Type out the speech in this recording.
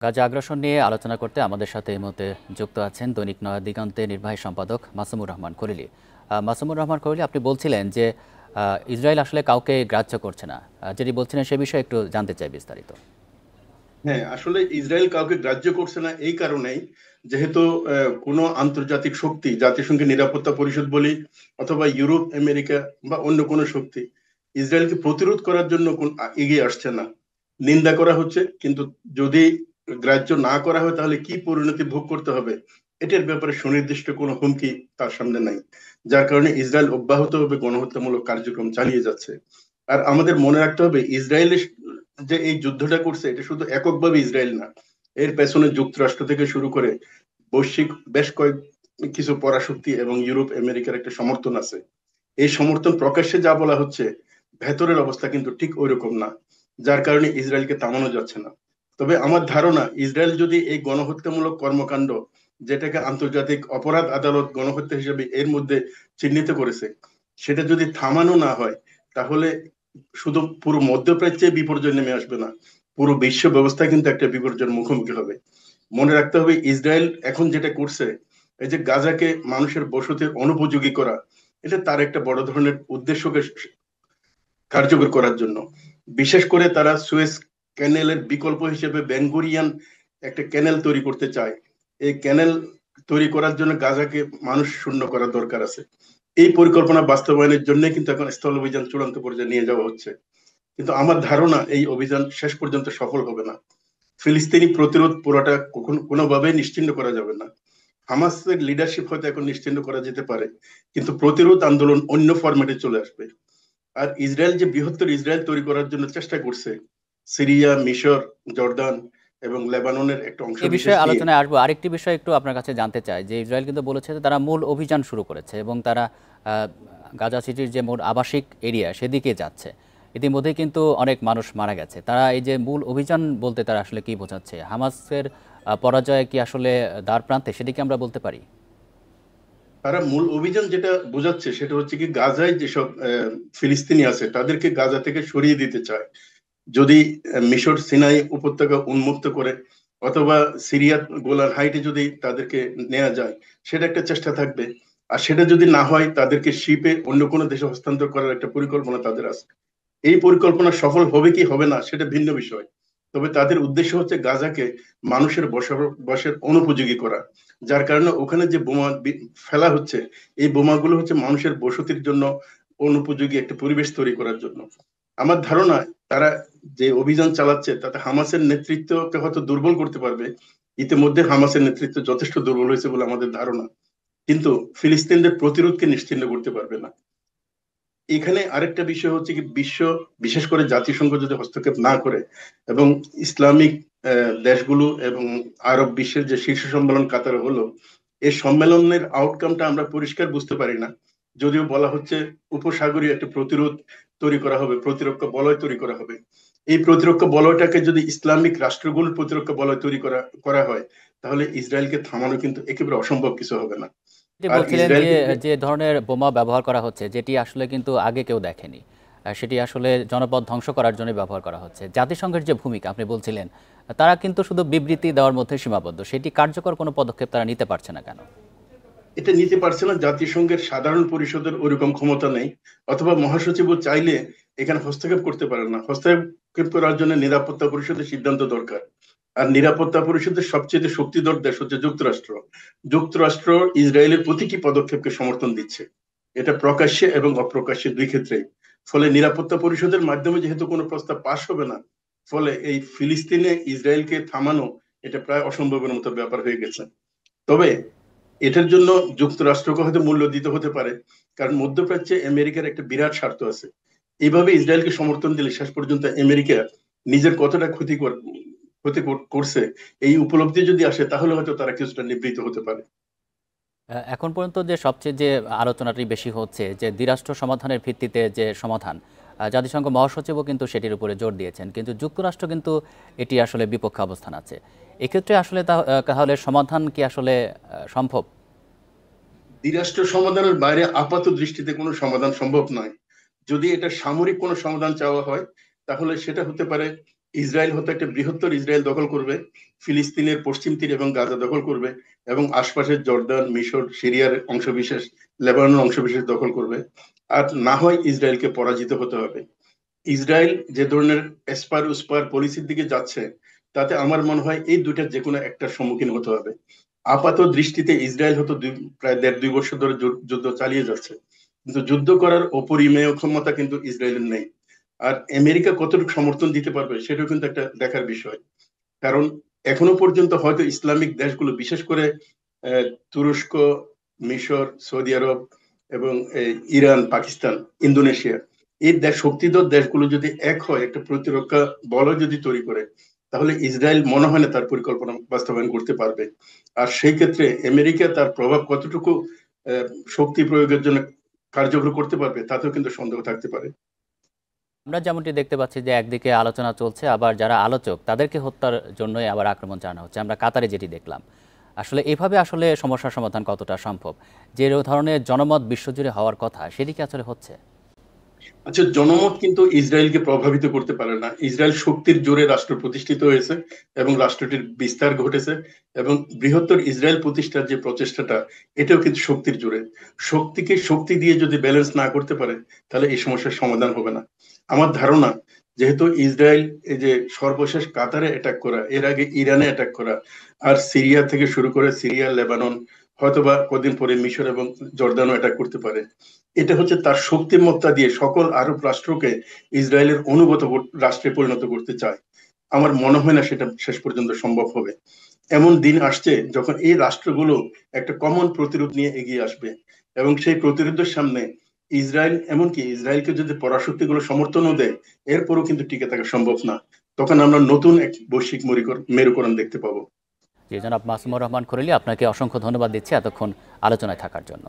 গাজা আগ্রাসন নিয়ে আলোচনা করতে আমাদের সাথে এই মুহূর্তে যুক্ত আছেন দৈনিক নয়া দিগন্তের নির্বাহী সম্পাদক মাসুমুর রহমান খলিলি। মাসুমুর রহমান খলিলি, আপনি বলছিলেন যে ইসরায়েল আসলে কাউকে গ্রাহ্য করছে না। যেটি বলছিলেন সে বিষয়ে একটু জানতে চাই বিস্তারিত। হ্যাঁ, আসলে ইসরায়েল কাউকে গ্রাহ্য করছে না এই কারণেই, যেহেতু কোনো আন্তর্জাতিক শক্তি, জাতিসংঘের নিরাপত্তা পরিষদ বলি অথবা ইউরোপ আমেরিকা বা অন্য কোনো শক্তি ইসরায়েলকে প্রতিরোধ করার জন্য এগিয়ে আসছে না। নিন্দা করা হচ্ছে, কিন্তু যদি গ্রাহ্য না করা হয় তাহলে কি পরিণতি ভোগ করতে হবে এটার ব্যাপারে সুনির্দিষ্ট কোনো হুমকি তার সামনে নাই। যার কারণে ইসরায়েল অব্যাহতভাবে গণহত্যামূলক কার্যক্রম চালিয়ে যাচ্ছে। আর আমাদের মনে রাখতে হবে, ইসরায়েলের যে এই যুদ্ধটা করছে এটা শুধু এককভাবে ইসরায়েল না, এর পেছনে যুক্তরাষ্ট্র থেকে শুরু করে বৈশ্বিক বেশ কয়েক কিছু পরাশক্তি এবং ইউরোপ আমেরিকার একটা সমর্থন আছে। এই সমর্থন প্রকাশ্যে যা বলা হচ্ছে, ভেতরের অবস্থা কিন্তু ঠিক ওইরকম না। যার কারণে ইসরায়েলকে থামানো যাচ্ছে না। তবে আমার ধারণা, ইসরায়েল যদি এই গণহত্যামূলক কর্মকাণ্ড, যেটাকে আন্তর্জাতিক অপরাধ আদালত গণহত্যা হিসেবে এর মধ্যে চিহ্নিত করেছে, সেটা যদি থামানো না হয়, তাহলে শুধু পুরো মধ্যপ্রাচ্যে বিপর্যয় নেমে আসবে না, পুরো বিশ্ব ব্যবস্থা কিন্তু একটা বিপর্যয়ের মুখোমুখি হবে। মনে রাখতে হবে, ইসরায়েল এখন যেটা করছে, এই যে গাজাকে মানুষের বসতির অনুপযোগী করা, এটা তার একটা বড় ধরনের উদ্দেশ্যকে কার্যকর করার জন্য। বিশেষ করে তারা সুয়েজ ক্যানেলের বিকল্প হিসেবে বেনগুরিয়ান একটা ক্যানেল তৈরি করতে চায়। এই ক্যানেল তৈরি করার জন্য গাজাকে মানুষ শূন্য করার দরকার আছে। এই পরিকল্পনা বাস্তবায়নের জন্য কিন্তু এখন স্থল অভিযান চূড়ান্ত পর্যায়ে নিয়ে যাওয়া হচ্ছে। কিন্তু আমার ধারণা এই অভিযান শেষ পর্যন্ত সফল হবে না। ফিলিস্তিনি প্রতিরোধ পুরোটা কোনোভাবেই নিশ্চিহ্ন করা যাবে না। হামাসের লিডারশিপ হয়তো এখন নিশ্চিহ্ন করা যেতে পারে, কিন্তু প্রতিরোধ আন্দোলন অন্য ফরম্যাটে চলে আসবে। আর ইসরায়েল যে বৃহত্তর ইসরায়েল তৈরি করার জন্য চেষ্টা করছে, সিরিয়া, মিশর, জর্দান এবং লেবাননের একটা অংশ এই বিশেষ বিষয়ে নিয়ে। আলোচনায় আসবো। আরেকটি বিষয় একটু আপনার কাছে জানতে চাই যে ইসরায়েল কিন্তু বলেছে যে তারা মূল অভিযান শুরু করেছে এবং তারা গাজা সিটির যে মূল আবাসিক এরিয়া সেদিকে যাচ্ছে। ইতিমধ্যেই কিন্তু অনেক মানুষ মারা গেছে। তারা এই যে মূল অভিযান বলতে তারা আসলে কি বোঝাচ্ছে? হামাসের পরাজয় কি আসলে দ্বার প্রান্তে, সেদিকে আমরা বলতে পারি? তারা মূল অভিযান যেটা বোঝাচ্ছে সেটা হচ্ছে কি, গাজায় যেসব ফিলিস্তিনি আছে তাদেরকে গাজা থেকে সরিয়ে দিতে চায়। যদি মিশর সিনাই উপত্যকা উন্মুক্ত করে অথবা সিরিয়া গোলান হাইটে যদি তাদেরকে নেওয়া যায়, সেটা একটা চেষ্টা থাকবে। আর সেটা যদি না হয়, তাদেরকে শিপে অন্য কোনো দেশে হস্তান্তর করার একটা পরিকল্পনা তাদের আছে। এই পরিকল্পনা সফল হবে কি হবে না সেটা ভিন্ন বিষয়। তবে তাদের উদ্দেশ্য হচ্ছে গাজাকে মানুষের বসবাসের অনুপযোগী করা। যার কারণে ওখানে যে বোমা ফেলা হচ্ছে, এই বোমাগুলো হচ্ছে মানুষের বসতির জন্য অনুপযোগী একটা পরিবেশ তৈরি করার জন্য। আমার ধারণা, তারা যে অভিযান চালাচ্ছে তাতে হামাসের নেতৃত্বকে হয়তো দুর্বল করতে পারবে। ইতিমধ্যে হামাসের নেতৃত্ব যথেষ্ট দুর্বল হয়েছে বলে আমাদের ধারণা, কিন্তু ফিলিস্তিনদের প্রতিরোধকে নিশ্চিহ্ন করতে পারবে না। এখানে আরেকটা বিষয় হচ্ছে কি, বিশ্ব, বিশেষ করে জাতিসংঘ যদি হস্তক্ষেপ না করে এবং ইসলামিক দেশগুলো এবং আরব বিশ্বের যে শীর্ষ সম্মেলন কাতারে হলো, এই সম্মেলনের আউটকামটা আমরা পরিষ্কার বুঝতে পারি না। যদিও বলা হচ্ছে উপসাগরীয় একটা প্রতিরোধ তৈরি করা হবে, প্রতিরক্ষা বলয় তৈরি করা হবে। এই প্রতিরক্ষা বলয়টাকে যদি ইসলামিক রাষ্ট্রগুলোর প্রতিরক্ষা বলয় তৈরি করা করা হয়, তাহলে ইসরায়েলকে থামানো কিন্তু একেবারে অসম্ভব কিছু হবে না। যেটি আর বলছিলেন যে ইসরায়েলকে যে ধরনের বোমা ব্যবহার করা হচ্ছে, যেটি আসলে কিন্তু আগে কেউ দেখেনি, সেটি আসলে জনপদ ধ্বংস করার জন্য ব্যবহার করা হচ্ছে। জাতিসংঘের যে ভূমিকা আপনি বলছিলেন, তারা কিন্তু শুধু বিবৃতি দেওয়ার মধ্যে সীমাবদ্ধ। সেটি কার্যকর কোনো পদক্ষেপ তারা নিতে পারছে না কেন? এটা নিতে পারছে না, জাতিসংঘের সাধারণ পরিষদের ওরকম ক্ষমতা নেই, অথবা মহাসচিবও চাইলে এখানে হস্তক্ষেপ করতে পারে না। হস্তক্ষেপ করার জন্য নিরাপত্তা পরিষদের সিদ্ধান্ত দরকার। আর নিরাপত্তা পরিষদের সবচেয়ে শক্তিধর দেশ হচ্ছে যুক্তরাষ্ট্র। যুক্তরাষ্ট্র ইসরায়েলের প্রতিটি পদক্ষেপকে সমর্থন দিচ্ছে, এটা প্রকাশ্যে এবং অপ্রকাশ্যে দুই ক্ষেত্রেই। ফলে নিরাপত্তা পরিষদের মাধ্যমে যেহেতু কোনো প্রস্তাব পাশ হবে না, ফলে এই ফিলিস্তিনে ইসরায়েলকে থামানো এটা প্রায় অসম্ভবের মতো ব্যাপার হয়ে গেছে। তবে এটার জন্য যুক্তরাষ্ট্রকে হয়তো মূল্য দিতে হতে পারে, কারণ মধ্যপ্রাচ্যে আমেরিকার একটা বিরাট স্বার্থ আছে। এইভাবে ইসরায়েলকে সমর্থন দিলে শেষ পর্যন্ত আমেরিকা নিজের কতটা করছে এই উপলব্ধি যদি আসে, তাহলে হয়তো তারা কিছুটা নিবৃত হতে পারে। এখন পর্যন্ত যে সবচেয়ে যে আলোচনাটি বেশি হচ্ছে যে দ্বিরাষ্ট্র সমাধানের ভিত্তিতে যে সমাধান, জাতিসংঘ মহাসচিবও কিন্তু সেটির উপরে জোর দিয়েছেন, কিন্তু যুক্তরাষ্ট্র কিন্তু এটি আসলে বিপক্ষে অবস্থান আছে। এক্ষেত্রে আসলে তাহলে সমাধান কি আসলে সম্ভব? দ্বিরাষ্ট্র সমাধানের বাইরে আপাত দৃষ্টিতে কোনো সমাধান সম্ভব নয়। যদি এটা সামরিক কোনো সমাধান চাওয়া হয়, তাহলে সেটা হতে পারে ইসরায়েল হয়তো একটা বৃহত্তর ইসরায়েল দখল করবে, ফিলিস্তিনের পশ্চিম তীর এবং গাজা দখল করবে, এবং আশপাশের জর্দান, মিশর, সিরিয়ার অংশবিশেষ, লেবাননের অংশবিশেষ দখল করবে। আর না হয় ইসরায়েলকে পরাজিত হতে হবে। ইসরায়েল যে ধরনের এসপার উসপার পলিসির দিকে যাচ্ছে, তাতে আমার মনে হয় এই দুইটার যে কোনো একটার সম্মুখীন হতে হবে। আপাত দৃষ্টিতে ইসরায়েল হয়তো প্রায় 1.5-2 বছর ধরে যুদ্ধ চালিয়ে যাচ্ছে, কিন্তু যুদ্ধ করার অপরিমেয় ক্ষমতা কিন্তু ইসরায়েলের নেই। আর আমেরিকা কতটুকু সমর্থন দিতে পারবে সেটাও কিন্তু একটা দেখার বিষয়। কারণ এখনো পর্যন্ত হয়তো ইসলামিক দেশগুলো, বিশেষ করে আহ, তুরস্ক, মিশর, সৌদি আরব এবং ইরান, পাকিস্তান, ইন্দোনেশিয়া, এই শক্তিধর দেশগুলো যদি এক হয়, একটা প্রতিরক্ষা বলয় যদি তৈরি করে, তাহলে ইসরায়েল মনে হয় না তার পরিকল্পনা বাস্তবায়ন করতে পারবে। আর সেই ক্ষেত্রে আমেরিকা তার প্রভাব কতটুকু আহ, শক্তি প্রয়োগের জন্য কার্যকর করতে পারবে, তাতেও কিন্তু সন্দেহ থাকতে পারে। আমরা যেমনটি দেখতে পাচ্ছি যে একদিকে আলোচনা চলছে, আবার যারা আলোচক তাদেরকে হত্যার জন্যই আবার আক্রমণ চালানো হচ্ছে। আমরা কাতারে যেটি দেখলাম, আসলে এভাবে আসলে সমস্যার সমাধান কতটা সম্ভব? যে ধরনের জনমত বিশ্বজুড়ে হওয়ার কথা সেদিকে আসলে হচ্ছে। আচ্ছা, জনমত কিন্তু ইসরায়েলকে প্রভাবিত করতে পারে না। ইসরায়েল শক্তির জোরে রাষ্ট্র প্রতিষ্ঠিত হয়েছে এবং রাষ্ট্রটির বিস্তার ঘটেছে, এবং বৃহত্তর ইসরায়েল প্রতিষ্ঠার যে প্রচেষ্টাটা, এটাও কিন্তু শক্তির জোরে। শক্তিকে শক্তি দিয়ে যদি ব্যালেন্স না করতে পারে, তাহলে এই সমস্যার সমাধান হবে না। আমার ধারণা, যেহেতু ইসরায়েল এই যে সর্বশেষ কাতারে অ্যাটাক করা, এর আগে ইরানে অ্যাটাক করা, আর সিরিয়া থেকে শুরু করে সিরিয়া, লেবানন, হয়তোবা কদিন পরে মিশর এবং জর্দানও অ্যাটাক করতে পারে, এটা হচ্ছে তার শক্তিমত্তা দিয়ে সকল আরব রাষ্ট্রকে ইসরায়েলের অনুগত রাষ্ট্রে পরিণত করতে চায়। আমার মনে হয় না সেটা শেষ পর্যন্ত সম্ভব হবে। এমন দিন আসছে যখন এই রাষ্ট্রগুলো একটা কমন প্রতিরোধ নিয়ে এগিয়ে আসবে, এবং সেই প্রতিরোধের সামনে ইসরায়েল, এমনকি ইসরায়েলকে যদি পরাশক্তিগুলো সমর্থনও দেয়, এরপরও কিন্তু টিকে থাকা সম্ভব না। তখন আমরা নতুন এক বৈশ্বিক মেরুকরণ দেখতে পাবো। যে জনাব মাসুমুর রহমান খলিল, আপনাকে অসংখ্য ধন্যবাদ দিচ্ছি এতক্ষণ আলোচনায় থাকার জন্য।